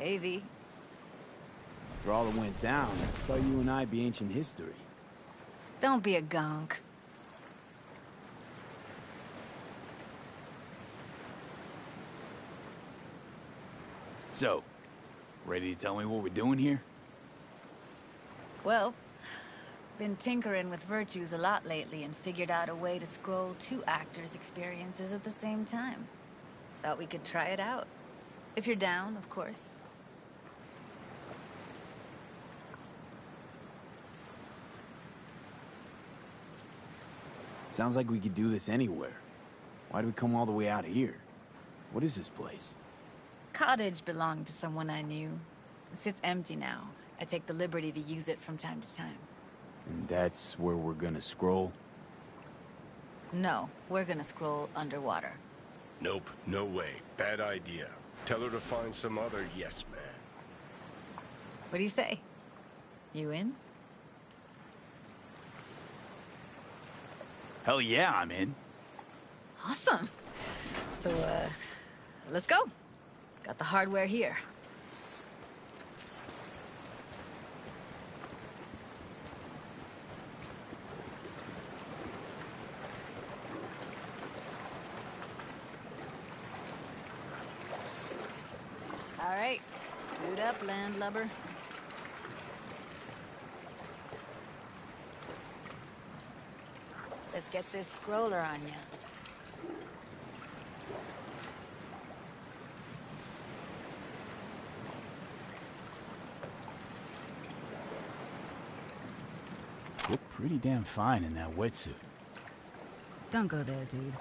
Hey, V. After all that went down, I thought you and I'd be ancient history. Don't be a gonk. So, ready to tell me what we're doing here? Well, been tinkering with virtues a lot lately and figured out a way to scroll two actors' experiences at the same time. Thought we could try it out. If you're down, of course. Sounds like we could do this anywhere. Why do we come all the way out here? What is this place? Cottage belonged to someone I knew. It sits empty now. I take the liberty to use it from time to time. And that's where we're gonna scroll? No, we're gonna scroll underwater. Nope, no way. Bad idea. Tell her to find some other yes man. What do you say? You in? Hell yeah, I'm in. Awesome. So, let's go. Got the hardware here. All right, suit up, landlubber. Let's get this scroller on ya. Look pretty damn fine in that wetsuit. Don't go there, dude.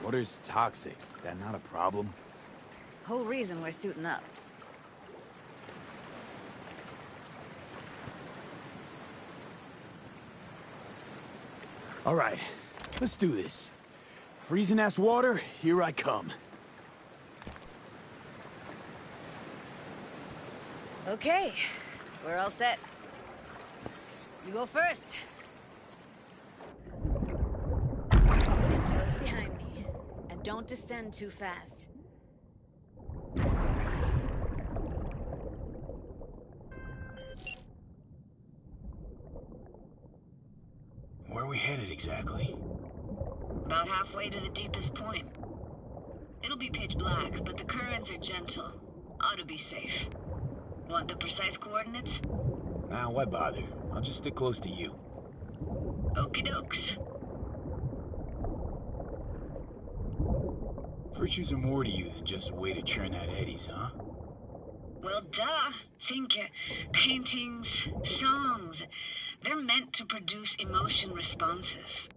Water's toxic. That not a problem? Whole reason we're suiting up. All right, let's do this. Freezing-ass water, here I come. Okay, we're all set. You go first. Stay close behind me, and don't descend too fast. Where are we headed exactly? About halfway to the deepest point. It'll be pitch black, but the currents are gentle. Ought to be safe. Want the precise coordinates? Nah, why bother? I'll just stick close to you. Okie dokes. Virtues are more to you than just a way to churn out eddies, huh? Well, duh. Think paintings, songs. They're meant to produce emotion responses.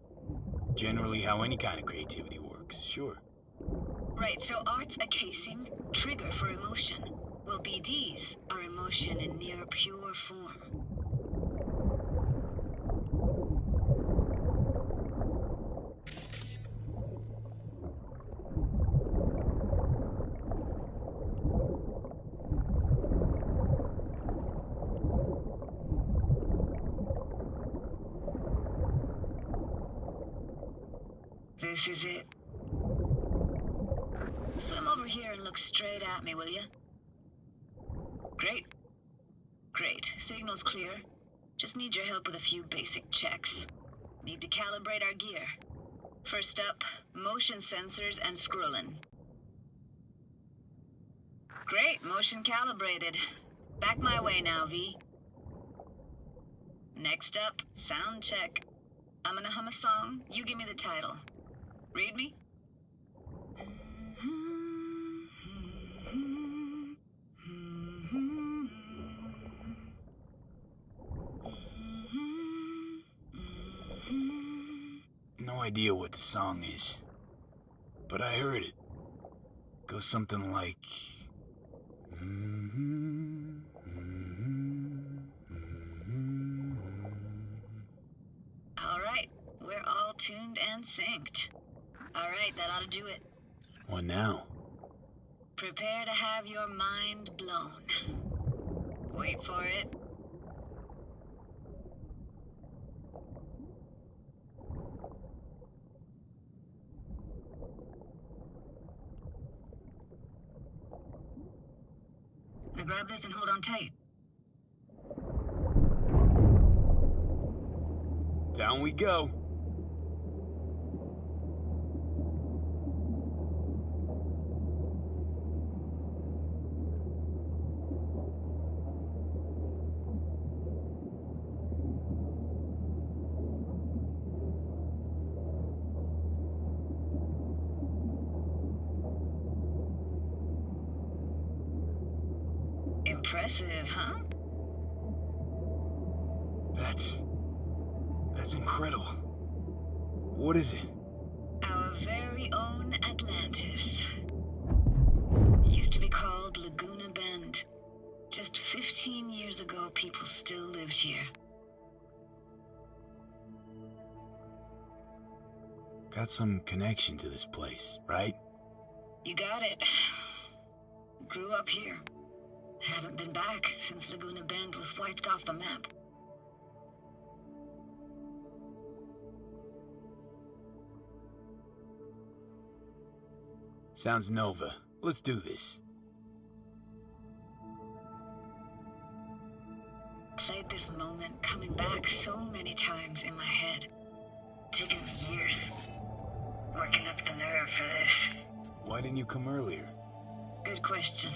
Generally how any kind of creativity works, sure. Right, so art's a casing, trigger for emotion. Well, BDs are emotion in near pure form. This is it. Swim over here and look straight at me, will you? Great. Great. Signal's clear. Just need your help with a few basic checks. Need to calibrate our gear. First up, motion sensors and scrolling. Great, motion calibrated. Back my way now, V. Next up, sound check. I'm gonna hum a song, you give me the title. Read me? No idea what the song is, but I heard it. Goes something like... All right, we're all tuned and synced. All right, that ought to do it. What now? Prepare to have your mind blown. Wait for it. Grab this and hold on tight. Down we go. Impressive, huh? That's incredible. What is it? Our very own Atlantis. Used to be called Laguna Bend. Just 15 years ago, people still lived here. Got some connection to this place, right? You got it. Grew up here. Haven't been back since Laguna Bend was wiped off the map. Sounds Nova. Let's do this. Played this moment coming back so many times in my head. Taken years. Working up the nerve for this. Why didn't you come earlier? Good question.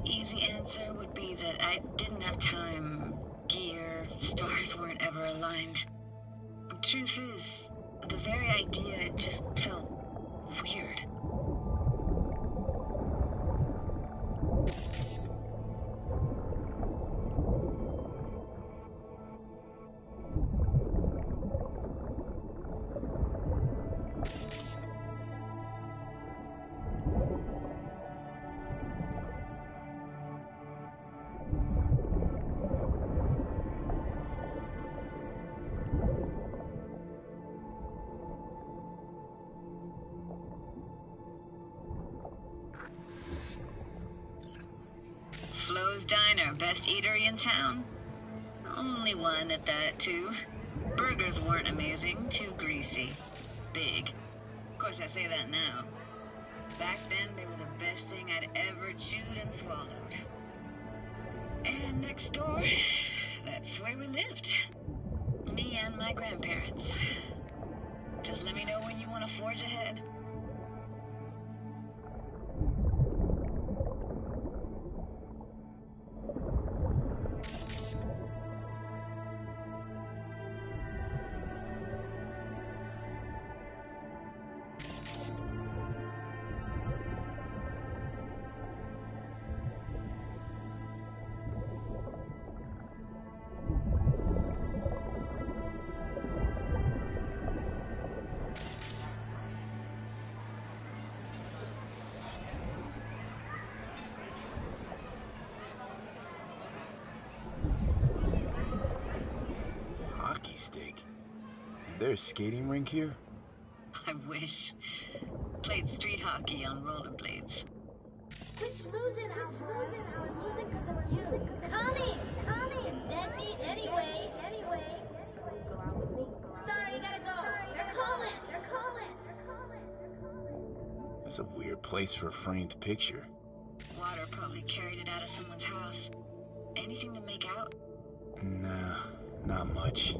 Easy answer would be that I didn't have time. Gear, stars weren't ever aligned. Truth is, the very idea, it just felt weird. Flo's Diner, best eatery in town? Only one at that, too. Burgers weren't amazing, too greasy. Big. Of course, I say that now. Back then, they were the best thing I'd ever chewed and swallowed. And next door, that's where we lived. Me and my grandparents. Just let me know when you want to forge ahead. There's a skating rink here? I wish. Played street hockey on rollerblades. Quit schmoozing, Alpha. We're losing because of you. Tommy! You're dead meat anyway. Will you go out with me? Sorry, you gotta go. They're calling. That's a weird place for a framed picture. Water probably carried it out of someone's house. Anything to make out? Nah, not much.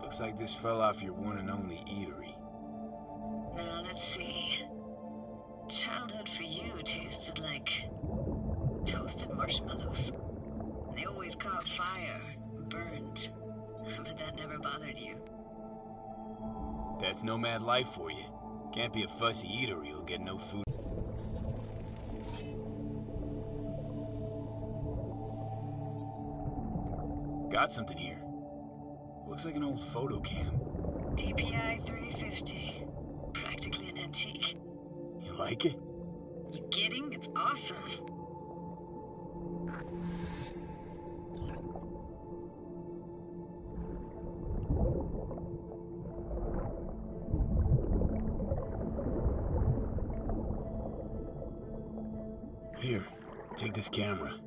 Looks like this fell off your one and only eatery. Now, let's see. Childhood for you tasted like toasted marshmallows. They always caught fire, burned. But that never bothered you. That's nomad life for you. Can't be a fussy eater or you'll get no food. Got something here. Looks like an old photo cam. DPI 350. Practically like it? You kidding? It's awesome. Here, take this camera.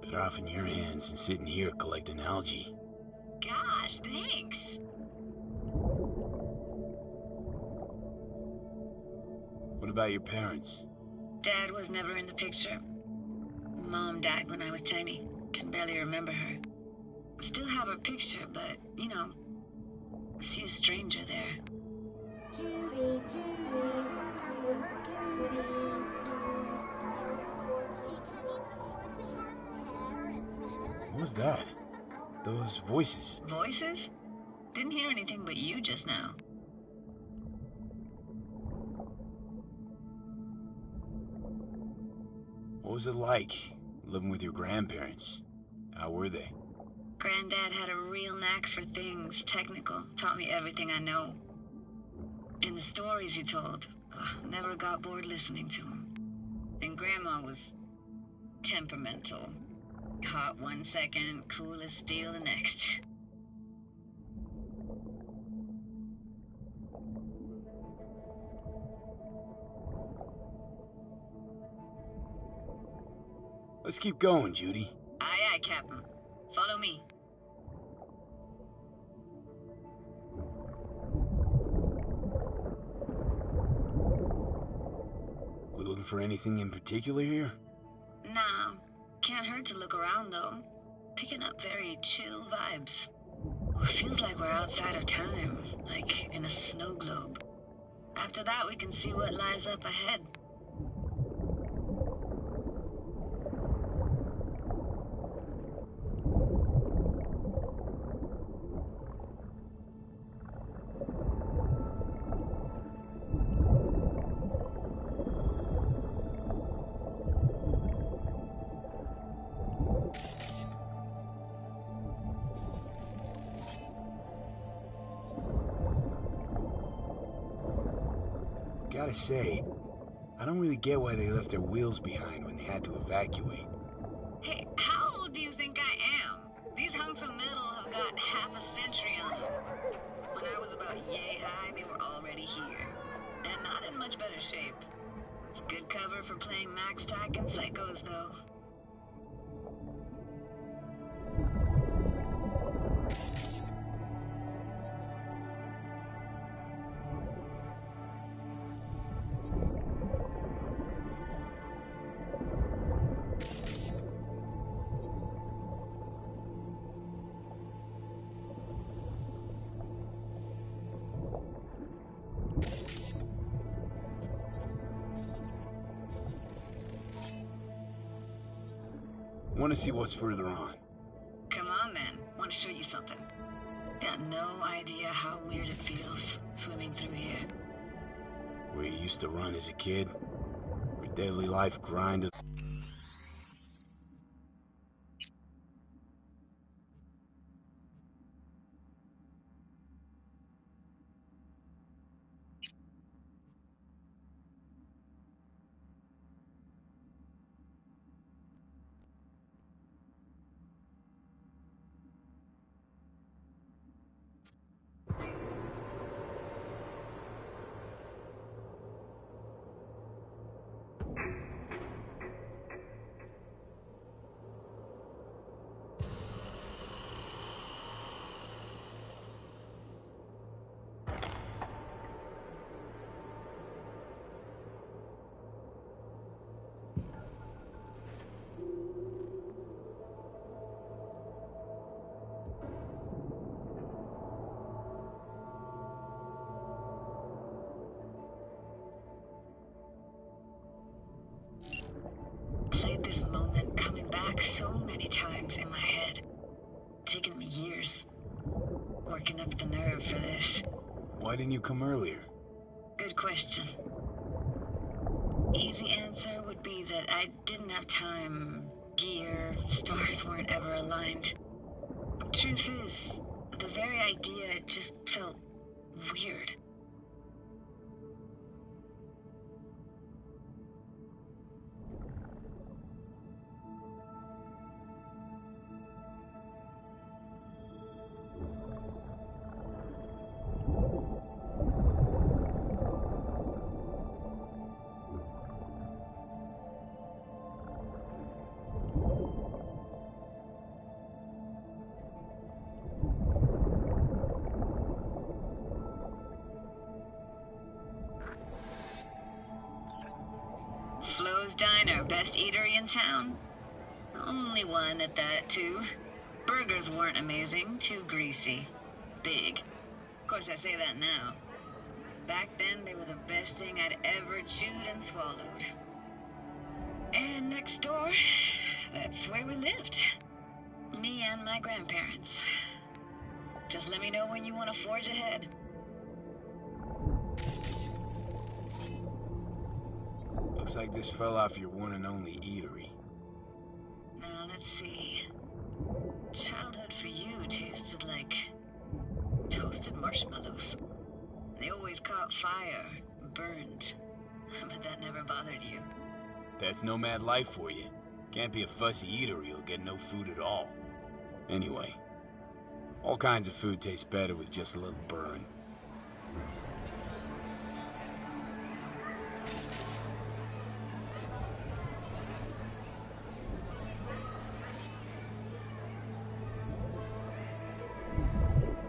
Better off in your hands than sitting here collecting algae. Gosh, thanks. What about your parents? Dad was never in the picture. Mom died when I was tiny. Can barely remember her. Still have her picture, but, you know, see a stranger there. Judy, Judy, watch out for her cuties. She can't even afford to have parents. What was that? Those voices. Voices? Didn't hear anything but you just now. What was it like, living with your grandparents? How were they? Granddad had a real knack for things technical. Taught me everything I know. And the stories he told, never got bored listening to him. And Grandma was temperamental. Hot 1 second, cool as steel the next. Let's keep going, Judy. Aye, aye, Captain. Follow me. We looking for anything in particular here? Nah, can't hurt to look around though. Picking up very chill vibes. Feels like we're outside of time, like in a snow globe. After that, we can see what lies up ahead. Gotta say, I don't really get why they left their wheels behind when they had to evacuate. Hey, how old do you think I am? These hunks of metal have got half a century on them. When I was about yay high, they were already here. And not in much better shape. It's good cover for playing Max Tack and Psychos, though. Want to see what's further on. Come on, then. Want to show you something. Got no idea how weird it feels swimming through here. Where you used to run as a kid. Where daily life grinded. Played this moment coming back so many times in my head. Taken me years. Working up the nerve for this. Why didn't you come earlier? Good question. Easy answer would be that I didn't have time, gear, stars weren't ever aligned. Truth is, the very idea just felt weird. Joe's Diner, best eatery in town? Only one at that, too. Burgers weren't amazing, too greasy. Big. Of course, I say that now. Back then, they were the best thing I'd ever chewed and swallowed. And next door, that's where we lived. Me and my grandparents. Just let me know when you want to forge ahead. Looks like this fell off your one and only eatery. Now, let's see. Childhood for you tasted like toasted marshmallows. They always caught fire, burned. But that never bothered you. That's nomad life for you. Can't be a fussy eater, you'll get no food at all. Anyway, all kinds of food tastes better with just a little burn.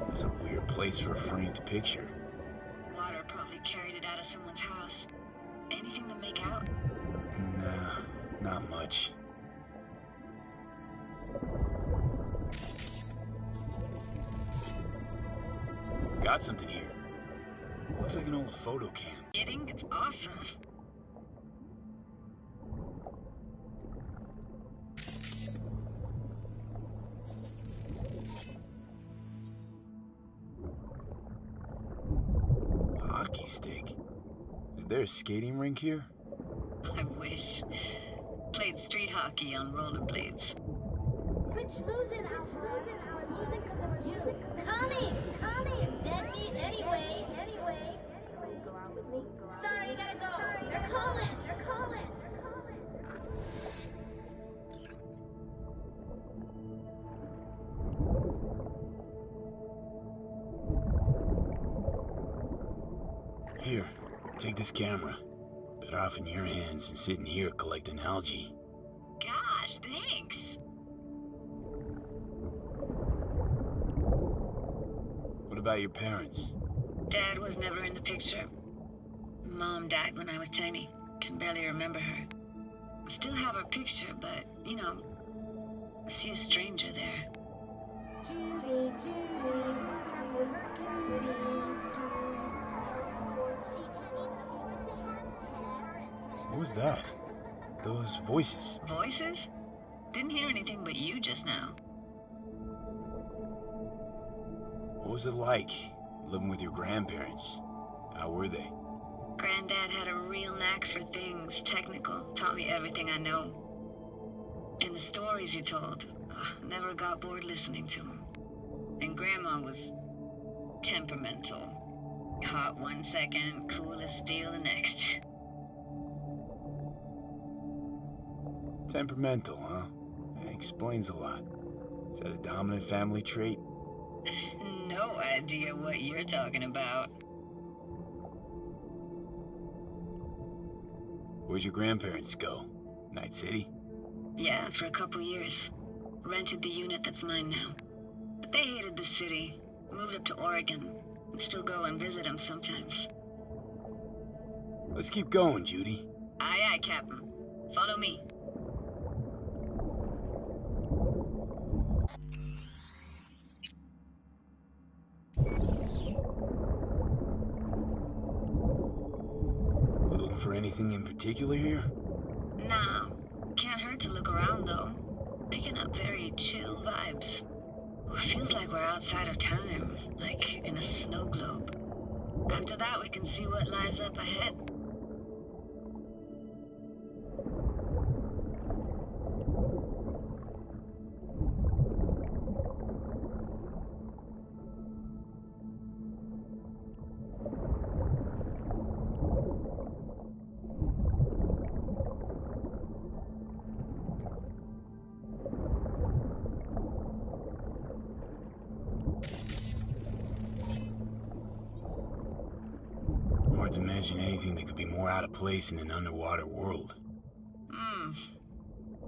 That's a weird place for a framed picture. Water probably carried it out of someone's house. Anything to make out? Nah, not much. Got something here. Looks like an old photo cam. Kidding? It's awesome. Hockey stick. Is there a skating rink here? I wish. Played street hockey on rollerblades. Quit schmoozing, Alfred. We're losing because of you. Coming! You're dead meat anyway. Go out with me? Sorry, you gotta go. They're calling. Here, take this camera. Better off in your hands than sitting here collecting algae. Gosh, thanks. What about your parents? Dad was never in the picture. Mom died when I was tiny. Can barely remember her. Still have her picture, but, you know, I see a stranger there. Judy, watch out for her cuties. She can't even afford to have parents. What was that? Those voices. Voices? Didn't hear anything but you just now. What was it like, living with your grandparents? How were they? Granddad had a real knack for things technical, taught me everything I know. And the stories he told, never got bored listening to them. And Grandma was temperamental. Hot one second, cool as steel the next. Temperamental, huh? That explains a lot. Is that a dominant family trait? No idea what you're talking about. Where'd your grandparents go? Night City? Yeah, for a couple years. Rented the unit that's mine now. But they hated the city. Moved up to Oregon. And still go and visit them sometimes. Let's keep going, Judy. Aye, aye, Captain. Follow me. Looking for anything in particular here? Nah, can't hurt to look around though. Picking up very chill vibes. Feels like we're outside of time, like in a snow globe. After that, we can see what lies up ahead. Hard to imagine anything that could be more out of place in an underwater world.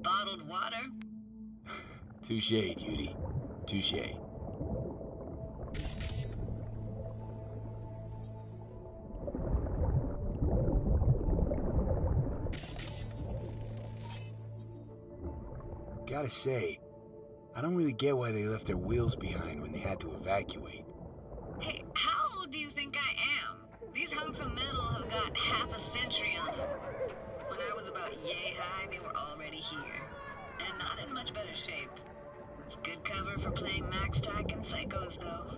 Bottled water? Touche, Judy. Touche. Gotta say, I don't really get why they left their wheels behind when they had to evacuate. Hey, how old do you think I am? These hunks of metal have got half a century on them. When I was about yay high, they were already here. And not in much better shape. It's good cover for playing Max Tack and Psychos, though.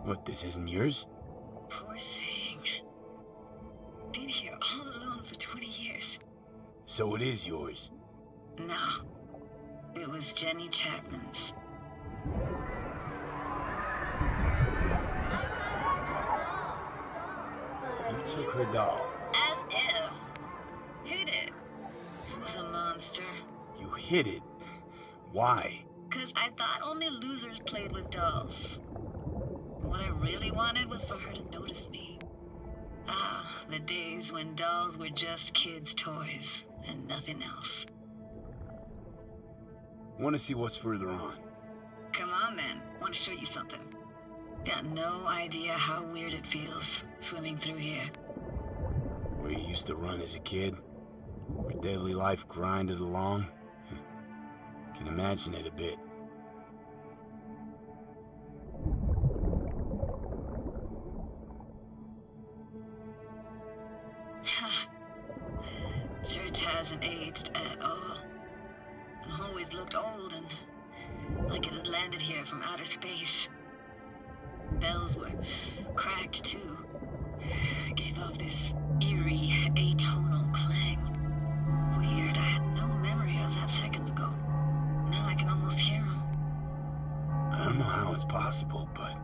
What, this isn't yours? Poor thing. Been here all alone for 20 years. So it is yours. No. It was Jenny Chapman's. You took her doll. As if. Hid it. It was a monster. You hid it. Why? 'Cause I thought only losers played with dolls. What I really wanted was for her to notice me. Ah, the days when dolls were just kids' toys and nothing else. Want to see what's further on? Come on then, want to show you something. Got no idea how weird it feels swimming through here. Where you used to run as a kid? Where daily life grinded along? Can imagine it a bit. Church hasn't aged at all. Always looked old and like it had landed here from outer space. Bells were cracked too. Gave off this eerie, atonal clang. Weird, I had no memory of that seconds ago. Now I can almost hear them. I don't know how it's possible, but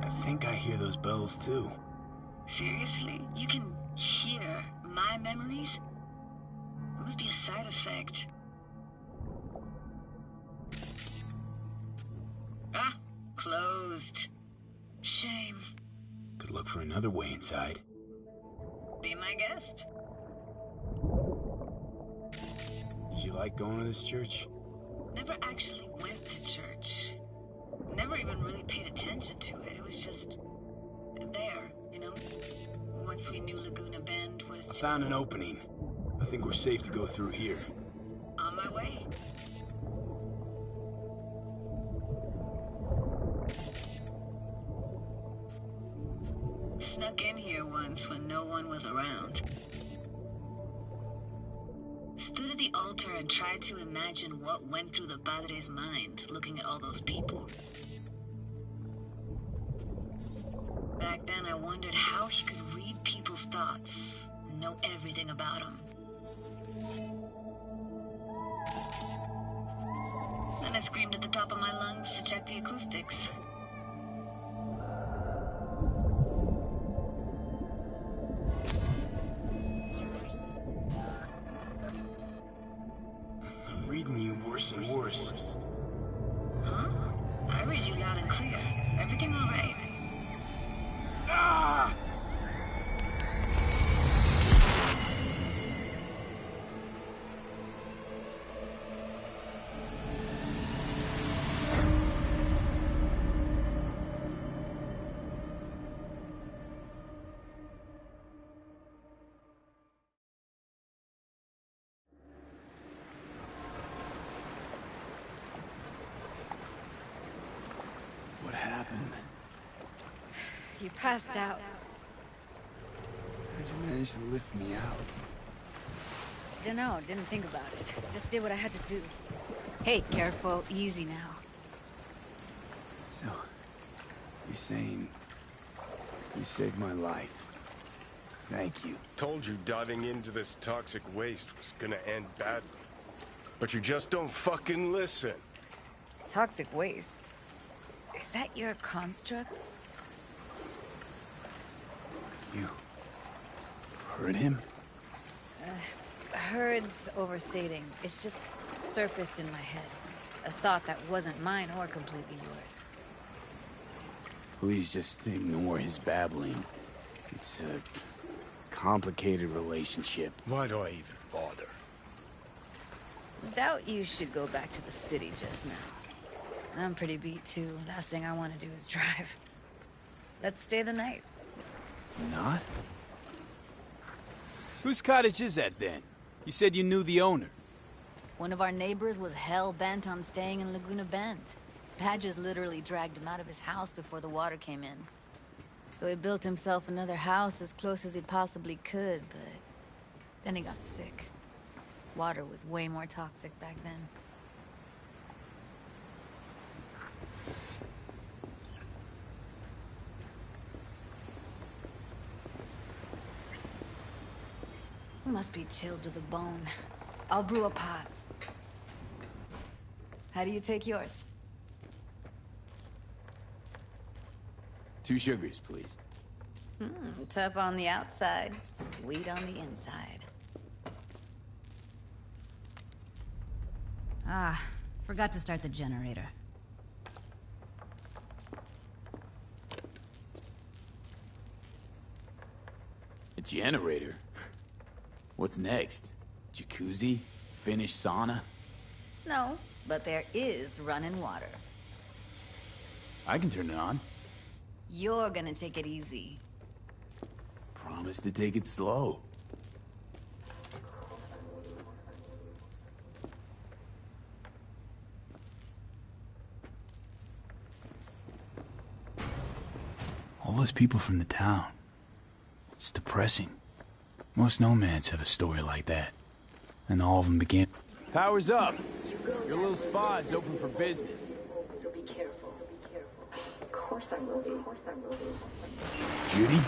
I think I hear those bells too. Seriously? You can hear my memories? It must be a side effect. Ah, closed. Shame. Could look for another way inside. Be my guest. Did you like going to this church? Never actually went to church. Never even really paid attention to it. It was just there, you know? Once we knew Laguna Bend was... I found an opening. I think we're safe to go through here. On my way. Snuck in here once when no one was around. Stood at the altar and tried to imagine what went through the padre's mind looking at all those people. Back then I wondered how he could read people's thoughts and know everything about them. Then I screamed at the top of my lungs to check the acoustics. I'm reading you worse and worse. Huh? I read you loud and clear. Everything all right? Ah! What happened? You passed out. How'd you manage to lift me out? Dunno, didn't think about it. Just did what I had to do. Hey, careful, easy now. So, you're saying you saved my life. Thank you. Told you diving into this toxic waste was gonna end badly. But you just don't fucking listen. Toxic waste. Is that your construct? You heard him? Heard's overstating. It's just surfaced in my head. A thought that wasn't mine or completely yours. Please just ignore his babbling. It's a complicated relationship. Why do I even bother? Doubt you should go back to the city just now. I'm pretty beat too. Last thing I want to do is drive. Let's stay the night. Not? Whose cottage is that then? You said you knew the owner. One of our neighbors was hell-bent on staying in Laguna Bend. Badges literally dragged him out of his house before the water came in. So he built himself another house as close as he possibly could, but then he got sick. Water was way more toxic back then. Must be chilled to the bone. I'll brew a pot. How do you take yours? 2 sugars, please. Tough on the outside, sweet on the inside. Ah, forgot to start the generator. A generator? What's next? Jacuzzi? Finnish sauna? No, but there is running water. I can turn it on. You're gonna take it easy. Promise to take it slow. All those people from the town. It's depressing. Most nomads have a story like that. And all of them begin... Power's up! Your little spa is open for business. So be careful. Of course I will be. Judy?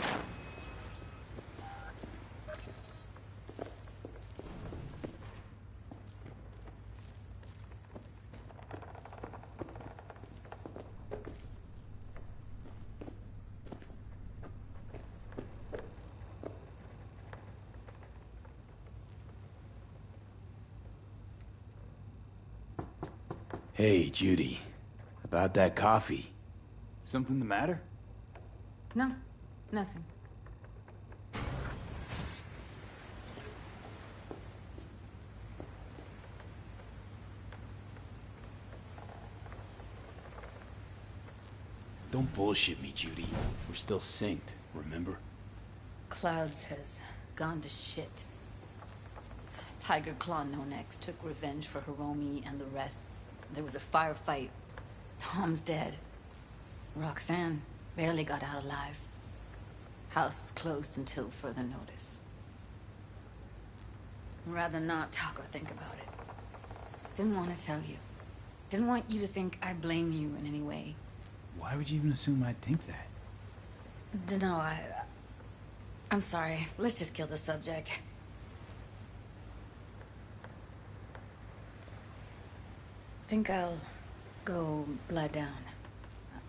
Hey, Judy. About that coffee. Something the matter? No, nothing. Don't bullshit me, Judy. We're still synced, remember? Clouds has gone to shit. Tiger Claw No-Nex took revenge for Hiromi and the rest. There was a firefight. Tom's dead. Roxanne barely got out alive. House is closed until further notice. I'd rather not talk or think about it. Didn't want to tell you. Didn't want you to think I blame you in any way. Why would you even assume I'd think that? Dunno, I'm sorry. Let's just kill the subject. Think I'll go lie down.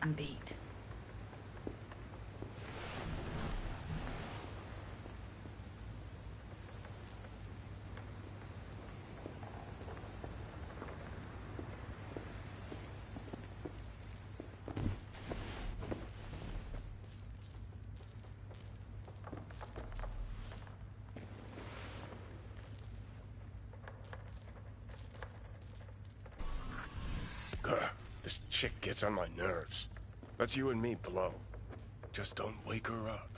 I'm beat. This chick gets on my nerves. That's you and me below. Just don't wake her up.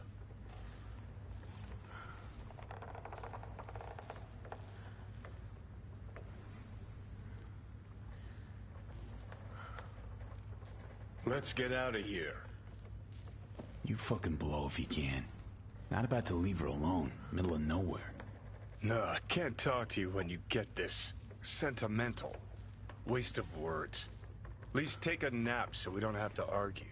Let's get out of here. You fucking blow if you can. Not about to leave her alone, middle of nowhere. No, I can't talk to you when you get this sentimental. Waste of words. At least take a nap so we don't have to argue.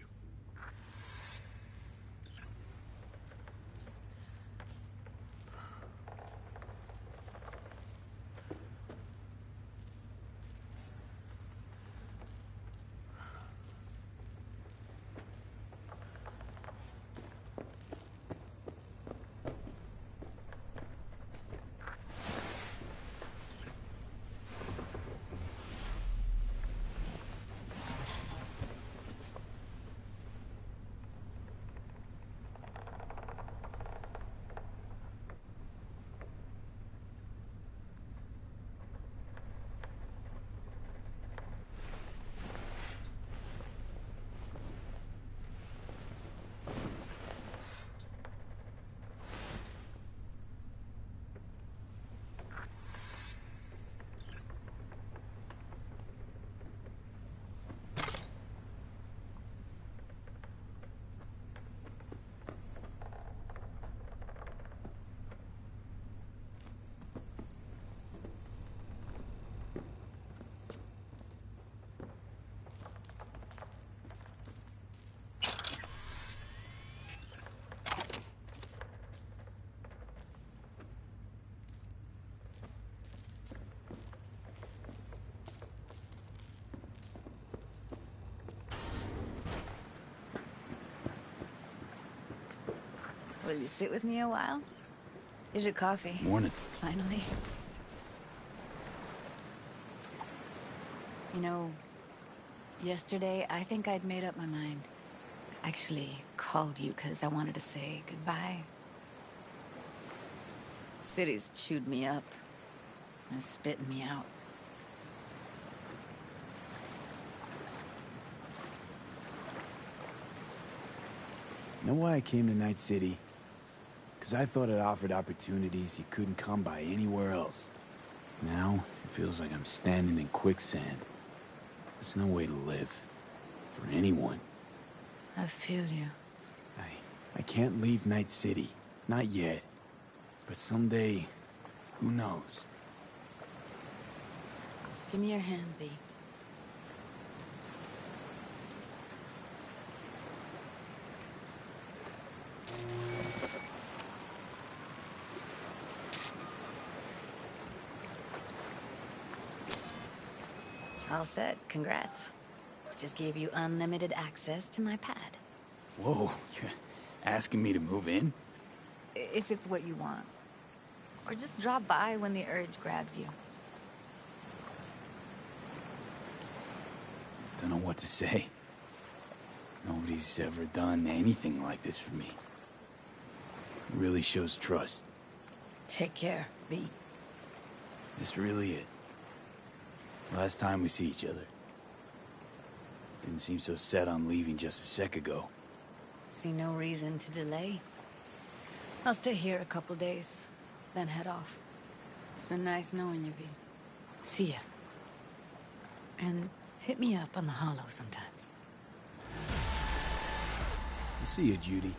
Will you sit with me a while? Here's your coffee. Morning. Finally. You know, yesterday I think I'd made up my mind. Actually called you because I wanted to say goodbye. City's chewed me up. And spitting me out. You know why I came to Night City? Because I thought it offered opportunities you couldn't come by anywhere else. Now, it feels like I'm standing in quicksand. There's no way to live. For anyone. I feel you. I can't leave Night City. Not yet. But someday, who knows? Give me your hand, V. All set. Congrats. Just gave you unlimited access to my pad. Whoa, you're asking me to move in? If it's what you want. Or just drop by when the urge grabs you. Don't know what to say. Nobody's ever done anything like this for me. It really shows trust. Take care, V. That's really it. Last time we see each other. Didn't seem so set on leaving just a sec ago. See no reason to delay. I'll stay here a couple days, then head off. It's been nice knowing you, V. See ya. And hit me up on the holo sometimes. I'll see you, Judy.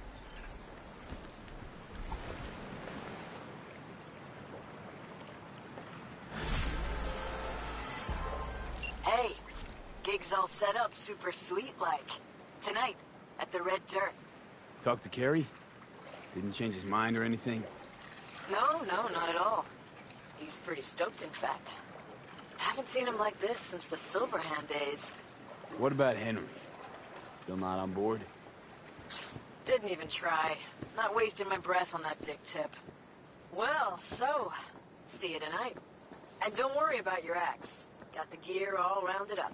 Hey, gig's all set up super sweet like. Tonight, at the Red Dirt. Talk to Carrie? Didn't change his mind or anything? No, not at all. He's pretty stoked, in fact. Haven't seen him like this since the Silverhand days. What about Henry? Still not on board? Didn't even try. Not wasting my breath on that dick tip. Well, so, see you tonight. And don't worry about your axe. Got the gear all rounded up.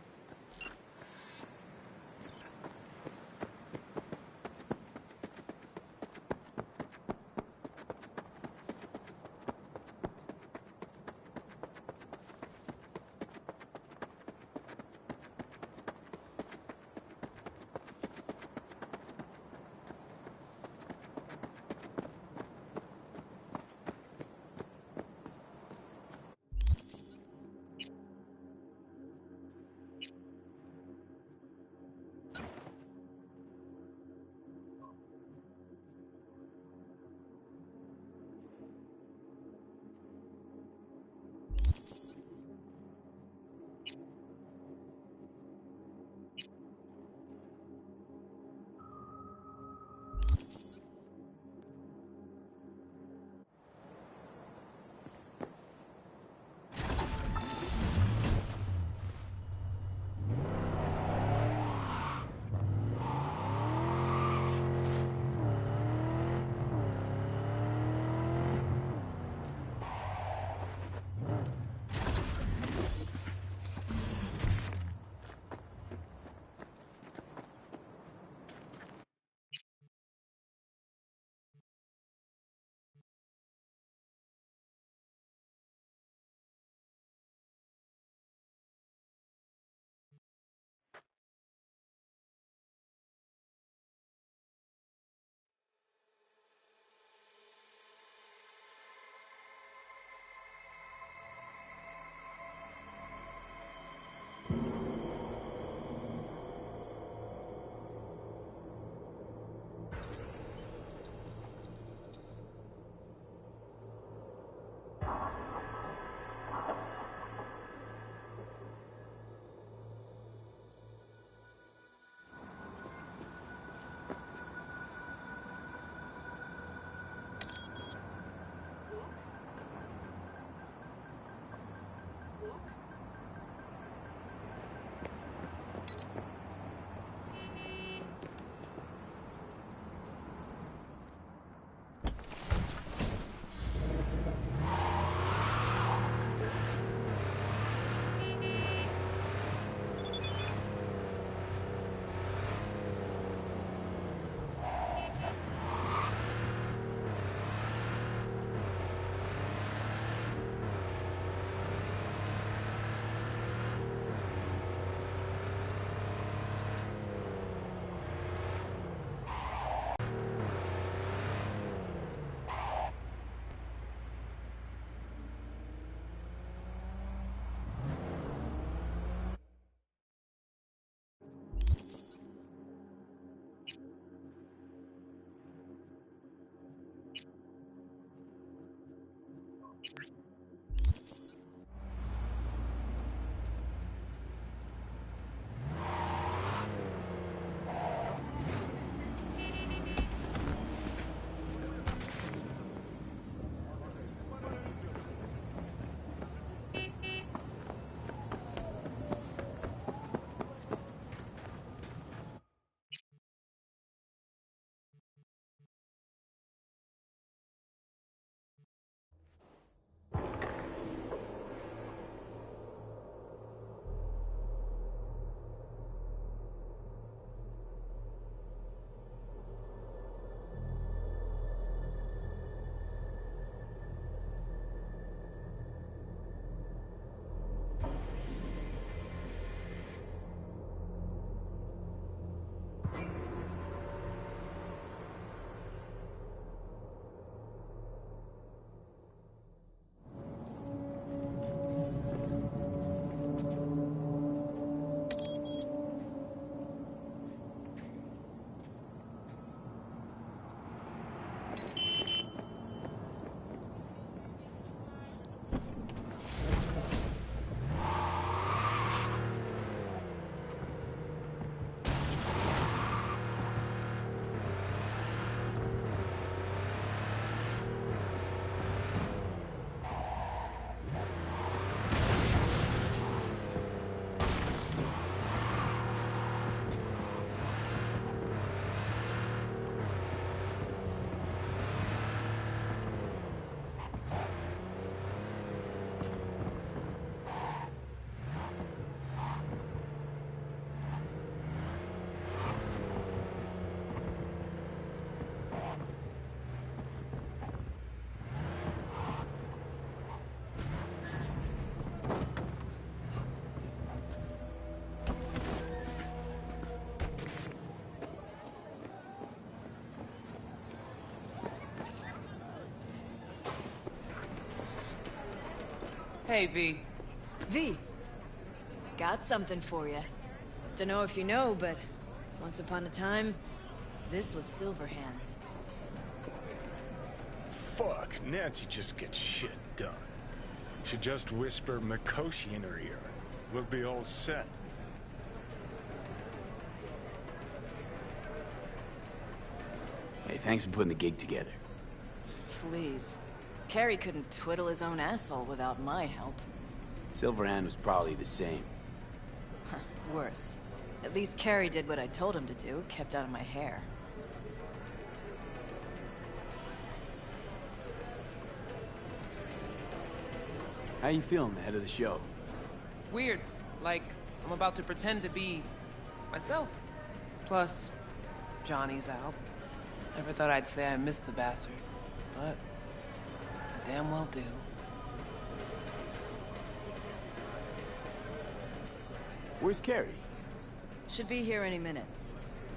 Hey, V. V, got something for you. Dunno if you know, but once upon a time, this was Silverhand's. Fuck, Nancy just gets shit done. Should just whisper Mikoshi in her ear. We'll be all set. Hey, thanks for putting the gig together. Please. Carrie couldn't twiddle his own asshole without my help. Silverhand was probably the same. Worse. At least Carrie did what I told him to do, kept out of my hair. How you feeling ahead of the show? Weird. Like, I'm about to pretend to be myself. Plus, Johnny's out. Never thought I'd say I missed the bastard, but I damn well do. Where's Carrie? Should be here any minute.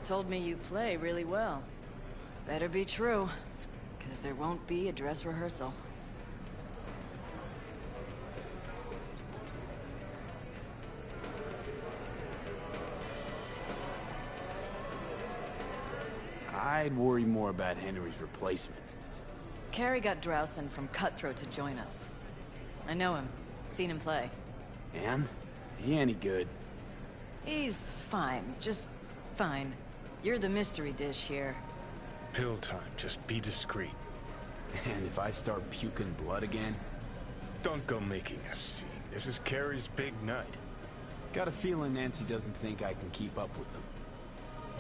Told me you play really well. Better be true, because there won't be a dress rehearsal. I'd worry more about Henry's replacement. Carrie got Drowson from Cutthroat to join us. I know him. Seen him play. And? He any good? He's fine. Just fine. You're the mystery dish here. Pill time, just be discreet. And if I start puking blood again? Don't go making a scene. This is Carrie's big night. Got a feeling Nancy doesn't think I can keep up with them.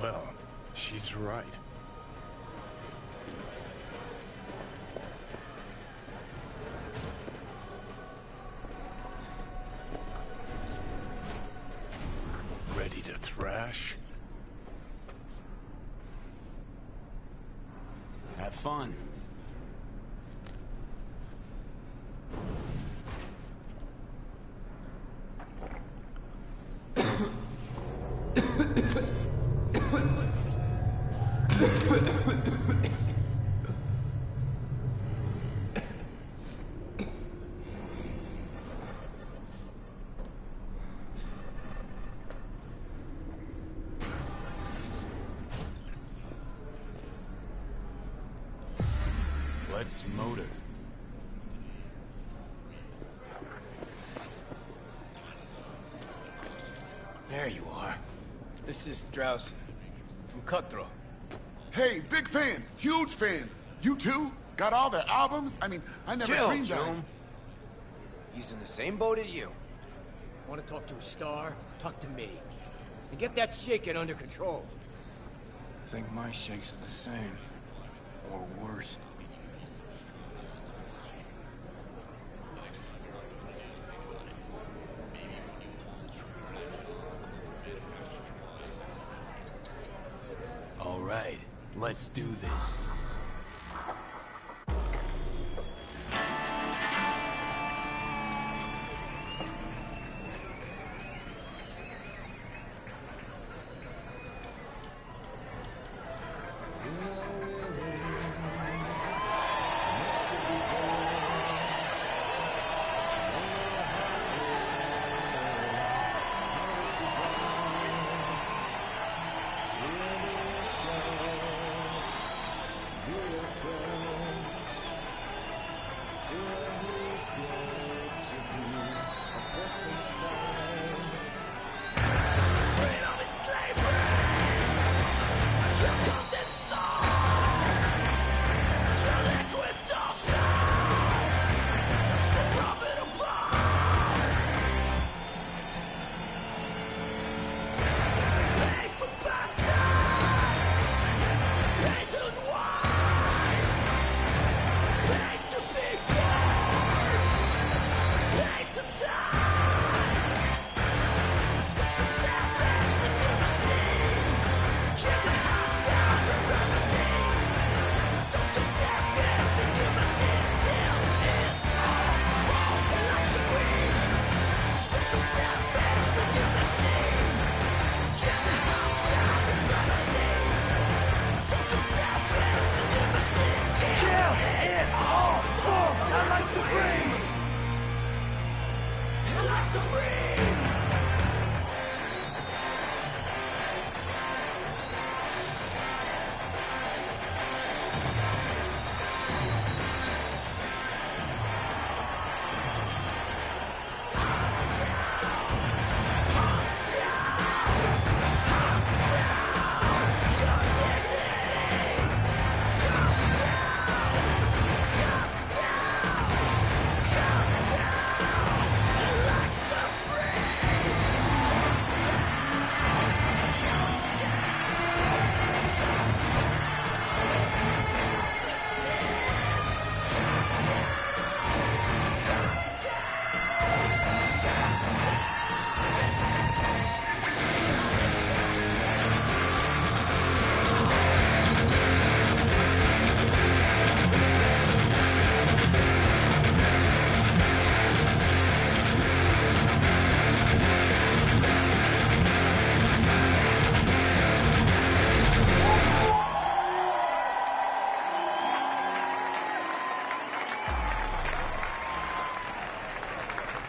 Well, she's right. Ready to thrash? Have fun. Let's motor. There you are. This is Drowson from Cutthroat. Hey, big fan, huge fan. You too? Got all their albums? I mean, I never Chill, dreamed that. Jerome. He's in the same boat as you. Want to talk to a star? Talk to me. And get that shaking under control. I think my shakes are the same. Or worse. All right, let's do this.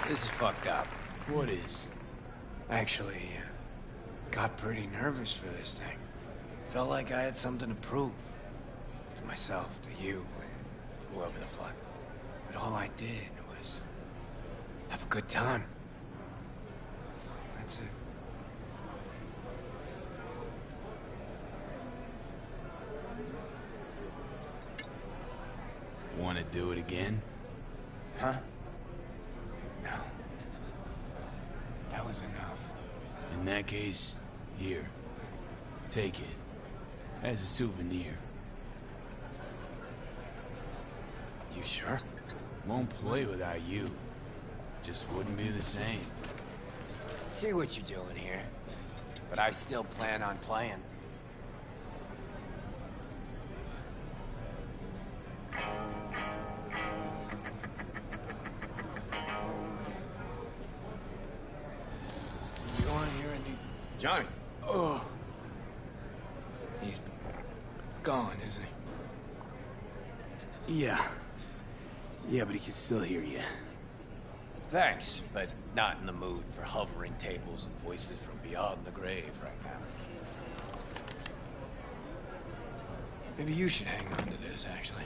This is fucked up. What is? Actually, got pretty nervous for this thing. Felt like I had something to prove. To myself, to you, whoever the fuck. But all I did was have a good time. That's it. Want to do it again? Huh? No. That was enough. In that case, here. Take it. As a souvenir. You sure? Won't play without you. Just wouldn't be the same. See what you're doing here. But I still plan on playing. You want to hear any... Johnny! Oh! He's gone, isn't he? Yeah. Yeah, but he can still hear you. Thanks, but not in the mood for hovering tables and voices from beyond the grave right now. Maybe you should hang on to this, actually.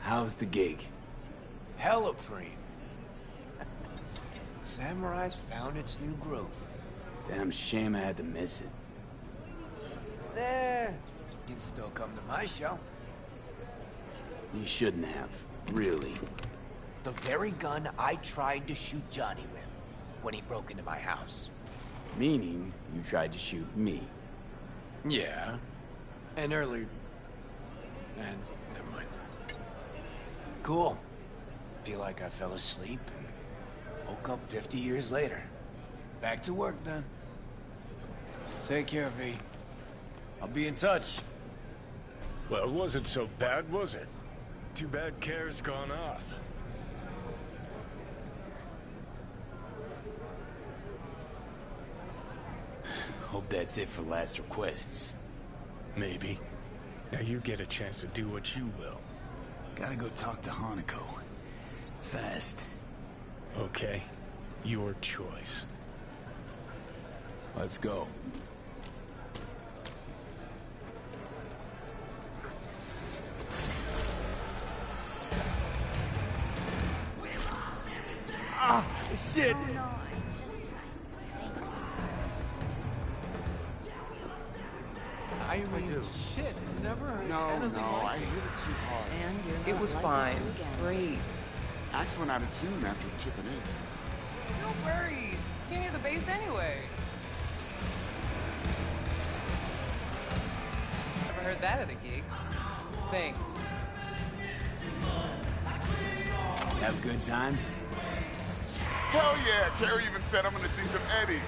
How's the gig? Hella preem. Samurai's found its new groove. Damn shame I had to miss it. There. You can still come to my show. You shouldn't have. Really. The very gun I tried to shoot Johnny with when he broke into my house. Meaning, you tried to shoot me. Yeah. And earlier... And never mind. Cool. Feel like I fell asleep and woke up 50 years later. Back to work then. Take care, V. I'll be in touch. Well, it wasn't so bad, was it? Too bad Care's gone off. Hope that's it for last requests. Maybe. Now you get a chance to do what you will. Gotta go talk to Hanako. Fast. Okay. Your choice. Let's go. Ah, shit! Oh, no. I mean, shit, never heard anything like I hit it too hard. And you're not It was likely fine. to again. Great. Axe went out of tune after chipping in. No worries. Can't hear the bass anyway. Never heard that at a gig. Thanks. You have a good time? Hell yeah! Carrie even said I'm gonna see some Eddie.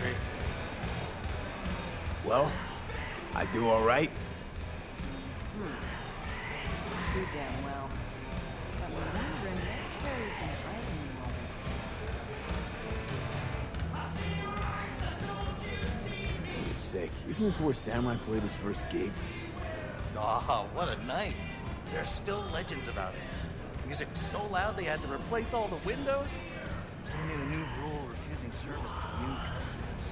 history. Well, I do all right. Too damn well. Got me wondering what Carrie's been writing in all this time. Wait a sec. Isn't this where Samurai played his first gig? Ah, what a night. There are still legends about it. Music so loud they had to replace all the windows. They made a new rule refusing service to new customers.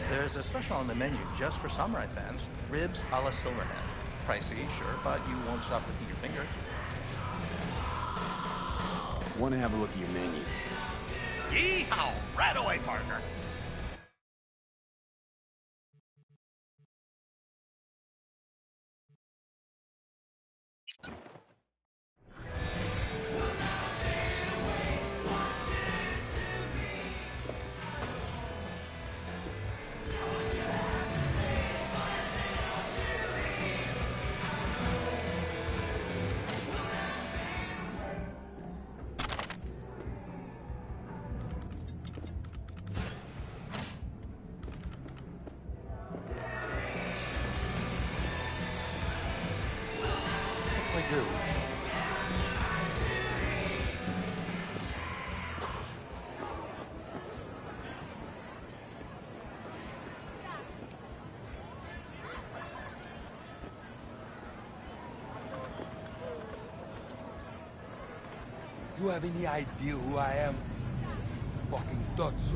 There's a special on the menu just for samurai fans. Ribs a la Silverhand. Pricey, sure, but you won't stop licking your fingers. Want to have a look at your menu? Yeehaw! Right away, partner. What do I do? You have any idea who I am? Fucking thought so.